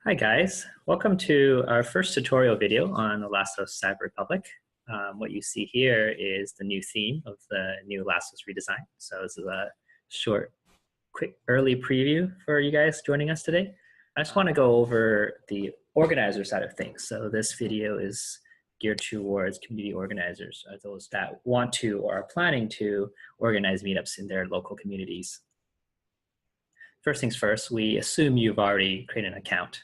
Hi guys, welcome to our first tutorial video on Elastos CyberRepublic. What you see here is the new theme of the new Elastos redesign. So this is a short, quick, early preview for you guys joining us today. I just want to go over the organizer side of things. So this video is geared towards community organizers, or those that want to or are planning to organize meetups in their local communities. First things first, we assume you've already created an account.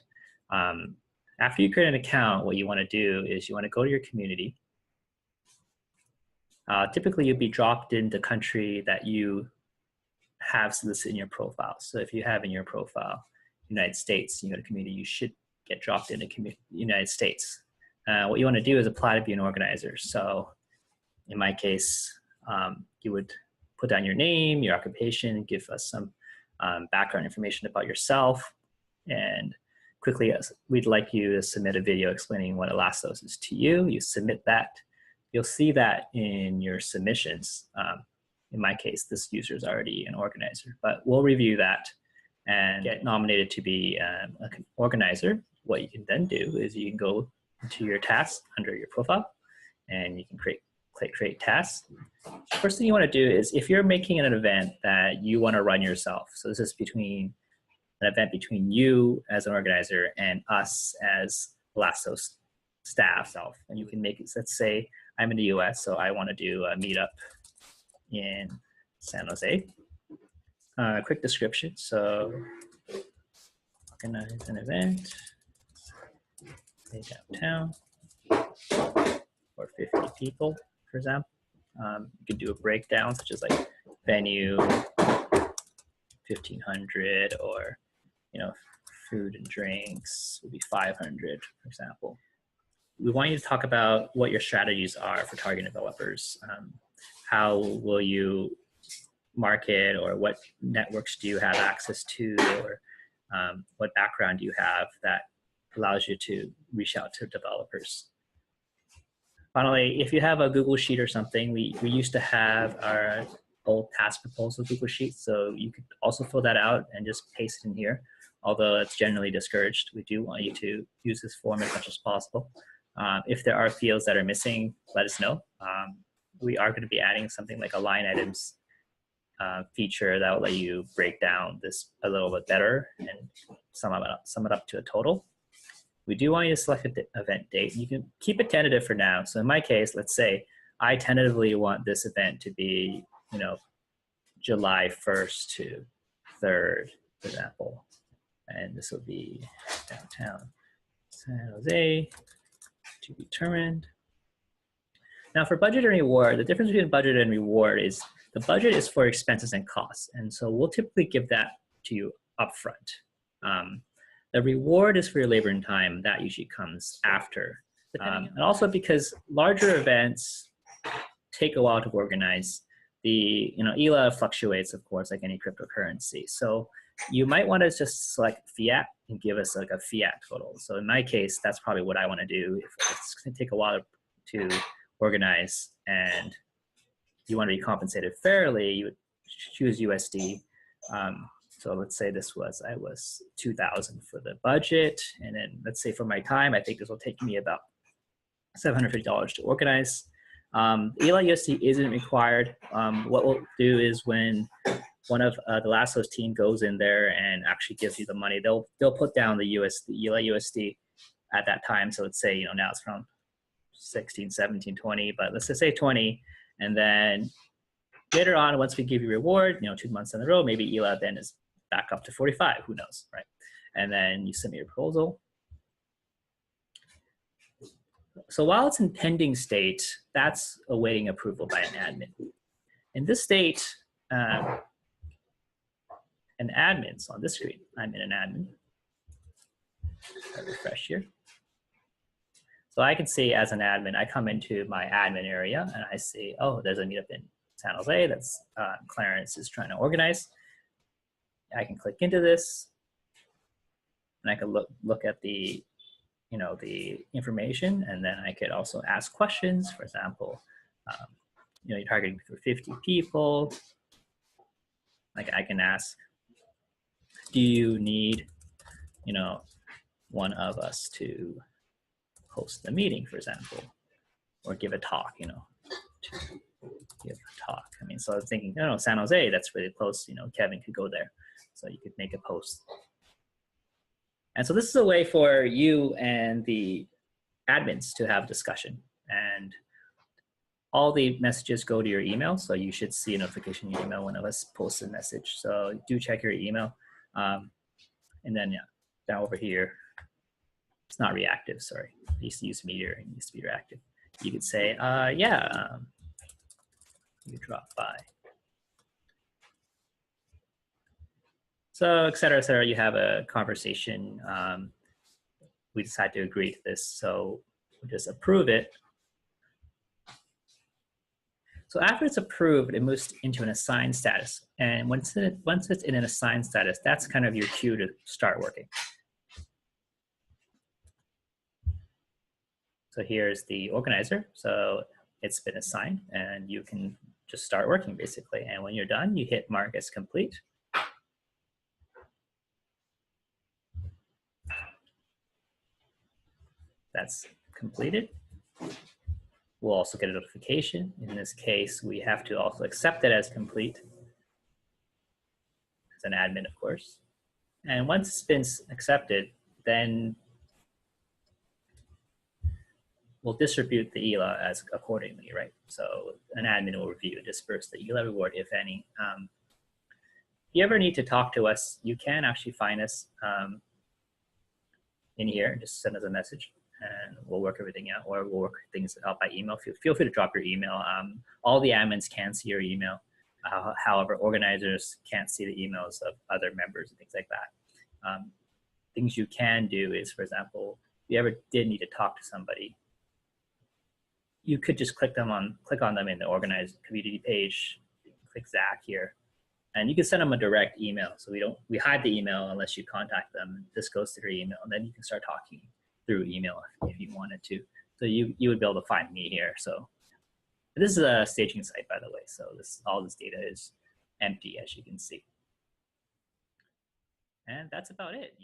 After you create an account, what you want to do is you want to go to your community. Typically, you'll be dropped in the country that you have listed in your profile. So if you have in your profile United States, you go to community, you should get dropped into United States. What you want to do is apply to be an organizer. So in my case, you would put down your name, your occupation, give us some background information about yourself, and quickly, we'd like you to submit a video explaining what Elastos is to you. You submit that. You'll see that in your submissions. In my case, this user is already an organizer, but we'll review that and get nominated to be an organizer. What you can then do is you can go into your tasks under your profile, and you can click create tasks. First thing you want to do is if you're making an event that you want to run yourself, so this is an event between you as an organizer and us as Elastos staff. And you can make it, let's say I'm in the US, so I want to do a meetup in San Jose. Quick description, so organize an event, say downtown, for 50 people, for example. You could do a breakdown, such as like venue, 1,500, or food and drinks would be 500, for example. We want you to talk about what your strategies are for targeting developers. How will you market, or what networks do you have access to, or what background do you have that allows you to reach out to developers? Finally, if you have a Google Sheet or something, we used to have our old task proposal Google Sheet, so you could also fill that out and just paste it in here. Although it's generally discouraged, we do want you to use this form as much as possible. If there are fields that are missing, let us know. We are going to be adding something like a line items feature that will let you break down this a little bit better and sum it up to a total. We do want you to select an event date. You can keep it tentative for now. So in my case, let's say I tentatively want this event to be, July 1st to 3rd, for example. And this will be downtown San Jose, to be determined. Now for budget and reward, the difference between budget and reward is the budget is for expenses and costs. And so we'll typically give that to you upfront. The reward is for your labor and time. That usually comes after. And also because larger events take a while to organize. The ELA fluctuates, of course, like any cryptocurrency. So you might want to just select fiat and give us like a fiat total. So in my case, that's probably what I want to do. If it's going to take a while to organize and you want to be compensated fairly, you would choose USD. So let's say I was 2,000 for the budget, and then let's say for my time, I think this will take me about $750 to organize. ELA USD isn't required. What we'll do is when one of the Elastos team goes in there and actually gives you the money, they'll put down the ELA USD at that time. So let's say now it's from 16, 17, 20, but let's just say 20, and then later on, once we give you reward, 2 months in a row, maybe ELA then is back up to 45. Who knows, right? And then you submit your proposal. So while it's in pending state, that's awaiting approval by an admin. In this state, an admin's on this screen. I'm in an admin. I'll refresh here. So I can see as an admin, I come into my admin area and I see, oh, there's a meetup in San Jose that's Clarence is trying to organize. I can click into this and I can look at the the information, and then I could also ask questions. For example, you're targeting for 50 people. Like I can ask, do you need, one of us to host the meeting, for example, or give a talk, you know, to give a talk. I mean, so I was thinking, you know, San Jose, that's really close, you know, Kevin could go there. So you could make a post. And so this is a way for you and the admins to have discussion. And all the messages go to your email, so you should see a notification in your email when of us posts a message. So do check your email. And then yeah, down over here, it's not reactive, sorry. I used to use Meteor, it used to be reactive. You could say, you drop by. So, et cetera, you have a conversation. We decide to agree to this, so we'll just approve it. So after it's approved, it moves into an assigned status. And once it's in an assigned status, that's kind of your cue to start working. So here's the organizer. So it's been assigned and you can just start working basically. And when you're done, you hit mark as complete. That's completed. We'll also get a notification. In this case, we have to also accept it as complete as an admin, of course. And once it's been accepted, then we'll distribute the ELA as accordingly, right? So an admin will review and disperse the ELA reward, if any. If you ever need to talk to us, you can actually find us in here and just send us a message and we'll work everything out, or we'll work things out by email. Feel free to drop your email. All the admins can see your email. However, organizers can't see the emails of other members and things like that. Things you can do is, for example, if you ever did need to talk to somebody, you could just click on them in the organized community page. Click Zach here, and you can send them a direct email. So we hide the email unless you contact them. This goes to their email, and then you can start talking through email if you wanted to. So you would be able to find me here. So this is a staging site, by the way. So all this data is empty, as you can see. And that's about it.